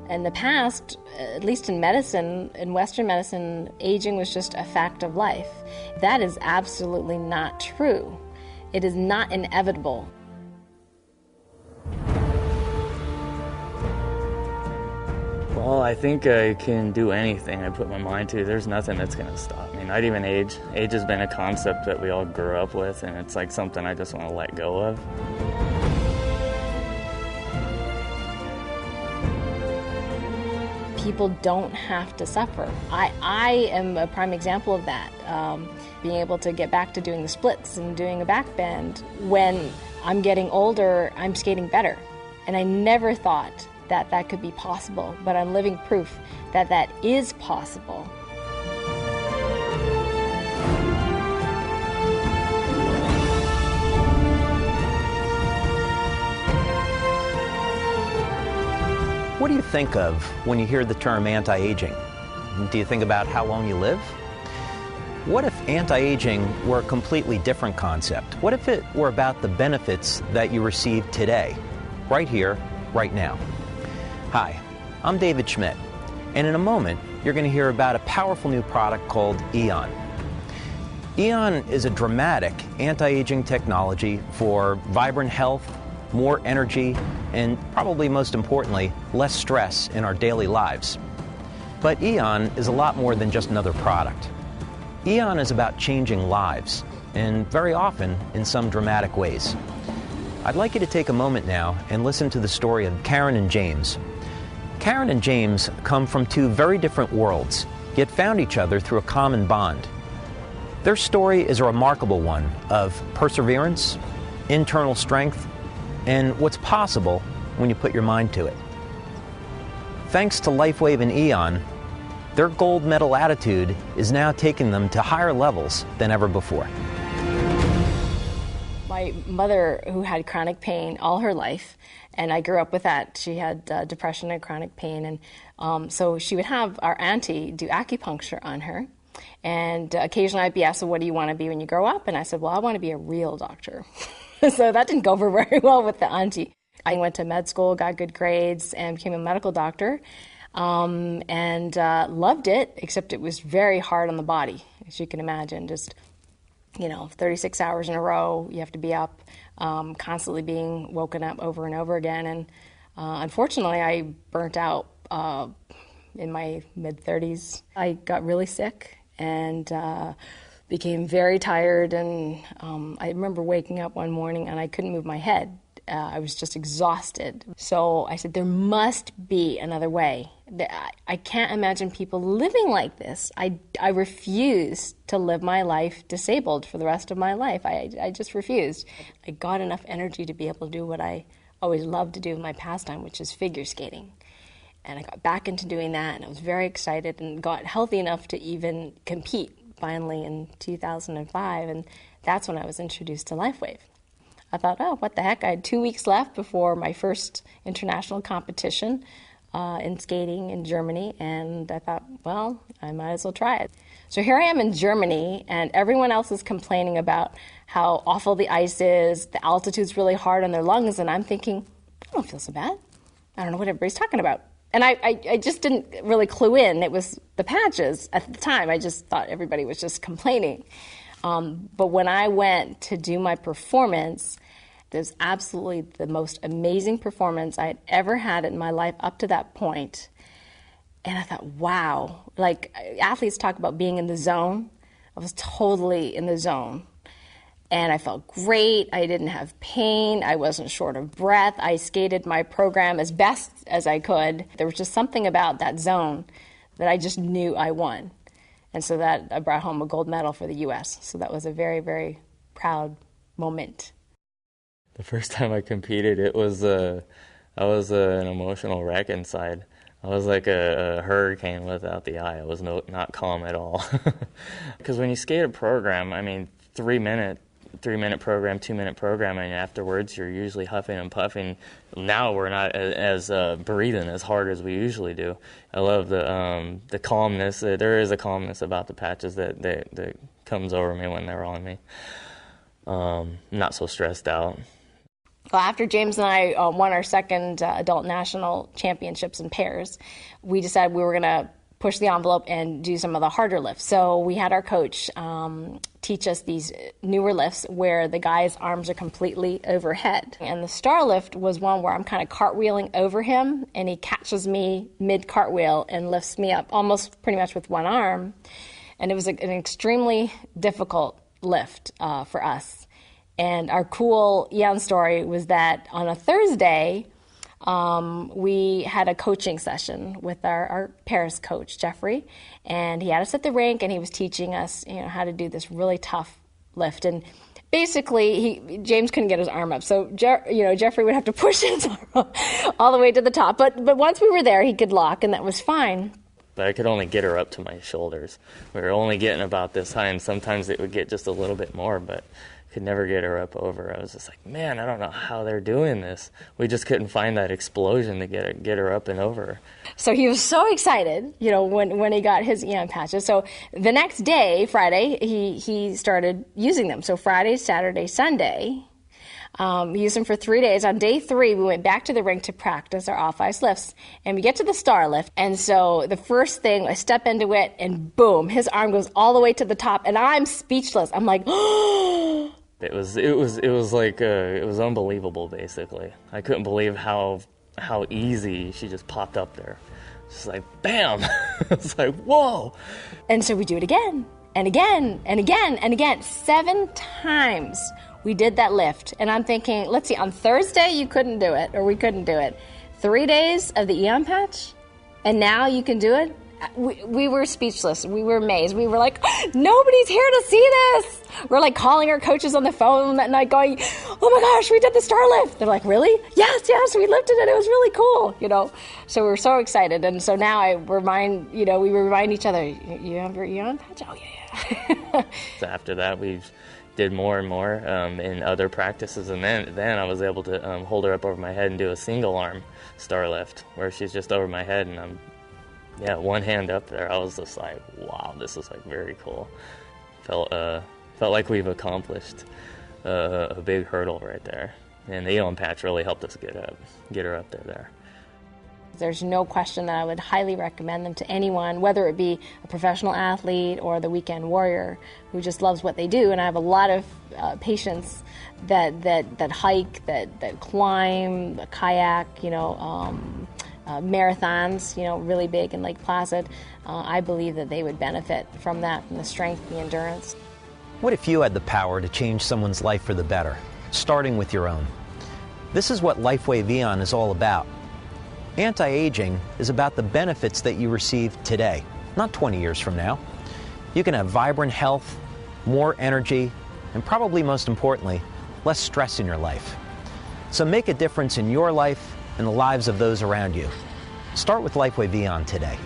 In the past, at least in medicine, in Western medicine, aging was just a fact of life. That is absolutely not true. It is not inevitable. Well, I think I can do anything I put my mind to. There's nothing that's going to stop me, not even age. Age has been a concept that we all grew up with, and it's like something I just want to let go of. People don't have to suffer. I am a prime example of that. Being able to get back to doing the splits and doing a back bend. When I'm getting older, I'm skating better. And I never thought that that could be possible, but I'm living proof that that is possible. What do you think of when you hear the term anti-aging? Do you think about how long you live? What if anti-aging were a completely different concept? What if it were about the benefits that you receive today, right here, right now? Hi, I'm David Schmidt, and in a moment, you're going to hear about a powerful new product called Aeon. Aeon is a dramatic anti-aging technology for vibrant health, more energy, and probably most importantly, less stress in our daily lives. But Aeon is a lot more than just another product. Aeon is about changing lives, and very often in some dramatic ways. I'd like you to take a moment now and listen to the story of Karen and James. Karen and James come from two very different worlds, yet found each other through a common bond. Their story is a remarkable one of perseverance, internal strength, and what's possible when you put your mind to it. Thanks to LifeWave and Aeon, their gold medal attitude is now taking them to higher levels than ever before. My mother, who had chronic pain all her life, and I grew up with that. She had depression and chronic pain, and so she would have our auntie do acupuncture on her. And occasionally I'd be asked, so what do you want to be when you grow up? And I said, well, I want to be a real doctor. So that didn't go over very well with the auntie. I went to med school, got good grades, and became a medical doctor, and loved it, except it was very hard on the body, as you can imagine. Just 36 hours in a row, you have to be up, constantly being woken up over and over again. And unfortunately, I burnt out in my mid-30s. I got really sick and became very tired. And I remember waking up one morning and I couldn't move my head. I was just exhausted. So I said, there must be another way. I can't imagine people living like this. I refuse to live my life disabled for the rest of my life. I just refused. I got enough energy to be able to do what I always loved to do in my pastime, which is figure skating. And I got back into doing that, and I was very excited and got healthy enough to even compete finally in 2005. And that's when I was introduced to LifeWave. I thought, oh, what the heck? I had 2 weeks left before my first international competition in skating in Germany, and I thought, well, I might as well try it. So here I am in Germany, and everyone else is complaining about how awful the ice is, the altitude's really hard on their lungs, and I'm thinking, I don't feel so bad. I don't know what everybody's talking about. And I just didn't really clue in. It was the patches at the time. I just thought everybody was just complaining. But when I went to do my performance, it was absolutely the most amazing performance I had ever had in my life up to that point. And I thought, wow, like athletes talk about being in the zone. I was totally in the zone. And I felt great. I didn't have pain. I wasn't short of breath. I skated my program as best as I could. There was just something about that zone that I just knew I won. And so that I brought home a gold medal for the U.S. So that was a very, very proud moment. The first time I competed, I was an emotional wreck inside. I was like a hurricane without the eye. I was not calm at all. Because when you skate a program, I mean, 3-minute program, 2-minute program, and afterwards you're usually huffing and puffing. Now we're not as breathing as hard as we usually do. I love the calmness. There is a calmness about the patches that comes over me when they're on me. Not so stressed out. Well, after James and I won our second adult national championships in pairs, we decided we were going to push the envelope and do some of the harder lifts. So we had our coach teach us these newer lifts where the guy's arms are completely overhead. And the star lift was one where I'm kind of cartwheeling over him, and he catches me mid-cartwheel and lifts me up almost pretty much with one arm. And it was an extremely difficult lift for us. And our cool Aeon story was that on a Thursday, we had a coaching session with our Paris coach, Jeffrey, and he had us at the rink, and he was teaching us, how to do this really tough lift. And basically, James couldn't get his arm up, so Jeffrey would have to push his arm up all the way to the top. But once we were there, he could lock, and that was fine. But I could only get her up to my shoulders. We were only getting about this high, and sometimes it would get just a little bit more, but could never get her up over. I was just like, man, I don't know how they're doing this. We just couldn't find that explosion to get her up and over. So he was so excited, when he got his Aeon patches. So the next day, Friday, he started using them. So Friday, Saturday, Sunday, he used them for 3 days. On day 3, we went back to the rink to practice our off-ice lifts, and we get to the star lift. And so the first thing, I step into it, and boom, his arm goes all the way to the top, and I'm speechless. I'm like, oh. It was like it was unbelievable. Basically, I couldn't believe how easy she just popped up there. Just like bam, it's like whoa. And so we do it again and again and again and again. 7 times we did that lift, and I'm thinking, let's see, on Thursday you couldn't do it, or we couldn't do it. 3 days of the Aeon patch, and now you can do it. We were speechless. We were amazed. We were like, nobody's here to see this. We're like calling our coaches on the phone that night going, oh my gosh, we did the star lift. They're like, really? Yes, we lifted it. It was really cool, So we were so excited. And so now we remind each other, you have your Aeon patch? Oh, yeah. So after that, we did more and more in other practices. And then I was able to hold her up over my head and do a single arm star lift where she's just over my head and I'm one hand up there. I was just like, wow, this is like very cool. Felt like we've accomplished a big hurdle right there. And the Aeon patch really helped us get her up there. There's no question that I would highly recommend them to anyone, whether it be a professional athlete or the weekend warrior who just loves what they do. And I have a lot of patients that hike, that climb, that kayak, marathons, really big in Lake Placid. I believe that they would benefit from that, from the strength, the endurance. What if you had the power to change someone's life for the better, starting with your own? This is what LifeWave Aeon is all about. Anti-aging is about the benefits that you receive today, not 20 years from now. You can have vibrant health, more energy, and probably most importantly, less stress in your life. So make a difference in your life and the lives of those around you. Start with LifeWave Aeon today.